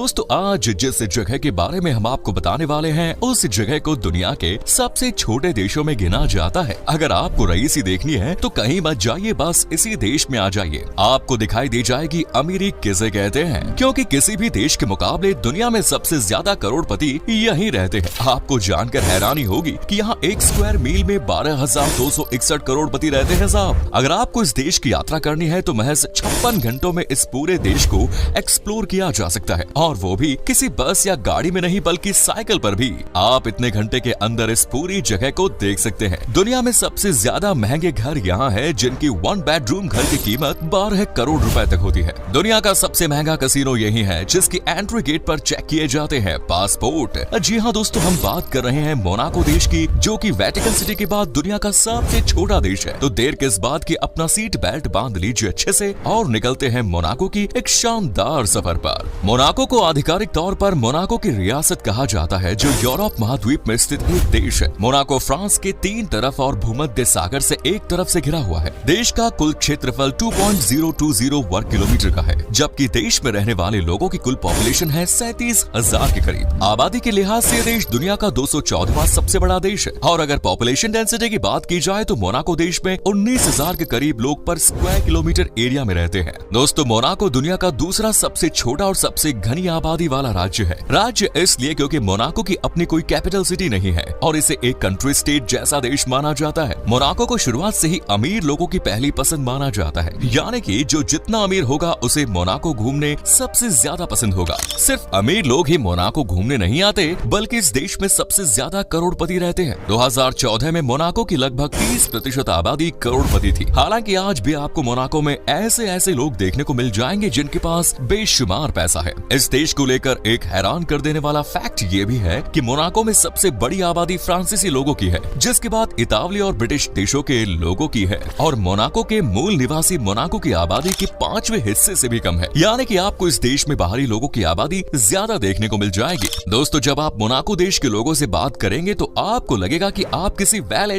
दोस्तों आज जिस जगह के बारे में हम आपको बताने वाले हैं उस जगह को दुनिया के सबसे छोटे देशों में गिना जाता है। अगर आपको रईसी देखनी है तो कहीं मत जाइए, बस इसी देश में आ जाइए, आपको दिखाई दे जाएगी अमीरी किसे कहते हैं, क्योंकि किसी भी देश के मुकाबले दुनिया में सबसे ज्यादा करोड़पति यहीं रहते हैं। आपको जानकर हैरानी होगी कि यहाँ 1 स्क्वायर मील में 12,261 करोड़पति रहते हैं साहब। अगर आपको इस देश की यात्रा करनी है तो महज 56 घंटों में इस पूरे देश को एक्सप्लोर किया जा सकता है, और वो भी किसी बस या गाड़ी में नहीं बल्कि साइकिल पर भी। आप इतने घंटे के अंदर इस पूरी जगह को देख सकते हैं। दुनिया में सबसे ज्यादा महंगे घर यहाँ है, जिनकी 1 बेडरूम घर की कीमत 12 करोड़ रुपए तक होती है। दुनिया का सबसे महंगा कैसीनो यही है, जिसकी एंट्री गेट पर चेक किए जाते हैं पासपोर्ट। जी हाँ दोस्तों, हम बात कर रहे हैं मोनाको देश की, जो कि वेटिकन सिटी के बाद दुनिया का सबसे छोटा देश है। तो देर किस बात की, अपना सीट बेल्ट बांध लीजिए अच्छे से और निकलते हैं मोनाको की एक शानदार सफर पर। मोनाको को आधिकारिक तौर पर मोनाको की रियासत कहा जाता है, जो यूरोप महाद्वीप में स्थित एक देश है। मोनाको फ्रांस के 3 तरफ और भूमध्य सागर से एक तरफ से घिरा हुआ है। देश का कुल क्षेत्रफल 2.020 वर्ग किलोमीटर का है, जबकि देश में रहने वाले लोगों की कुल पॉपुलेशन है 37,000 के करीब। आबादी के लिहाज से देश दुनिया का 214वां सबसे बड़ा देश है, और अगर पॉपुलेशन डेंसिटी की बात की जाए तो मोनाको देश में 19,000 के करीब लोग पर स्क्वायर किलोमीटर एरिया में रहते हैं। दोस्तों मोनाको दुनिया का दूसरा सबसे छोटा और सबसे घनी आबादी वाला राज्य है। राज्य इसलिए क्योंकि मोनाको की अपनी कोई कैपिटल सिटी नहीं है और इसे एक कंट्री स्टेट जैसा देश माना जाता है। मोनाको को शुरुआत से ही अमीर लोगों की पहली पसंद माना जाता है, यानी कि जो जितना अमीर होगा उसे मोनाको घूमने सबसे ज्यादा पसंद होगा। सिर्फ अमीर लोग ही मोनाको घूमने नहीं आते, बल्कि इस देश में सबसे ज्यादा करोड़पति रहते हैं। 2014 में मोनाको की लगभग 30% आबादी करोड़पति थी। हालांकि आज भी आपको मोनाको में ऐसे लोग देखने को मिल जाएंगे जिनके पास बेशुमार पैसा है। इस देश को लेकर एक हैरान कर देने वाला फैक्ट ये भी है कि मोनाको में सबसे बड़ी आबादी फ्रांसीसी लोगों की है, जिसके बाद इतावली और ब्रिटिश देशों के लोगों की है, और मोनाको के मूल निवासी मोनाको की आबादी के 5वें हिस्से से भी कम है। यानी कि आपको इस देश में बाहरी लोगों की आबादी ज्यादा देखने को मिल जाएगी। दोस्तों जब आप मोनाको देश के लोगों से बात करेंगे तो आपको लगेगा कि आप किसी वेल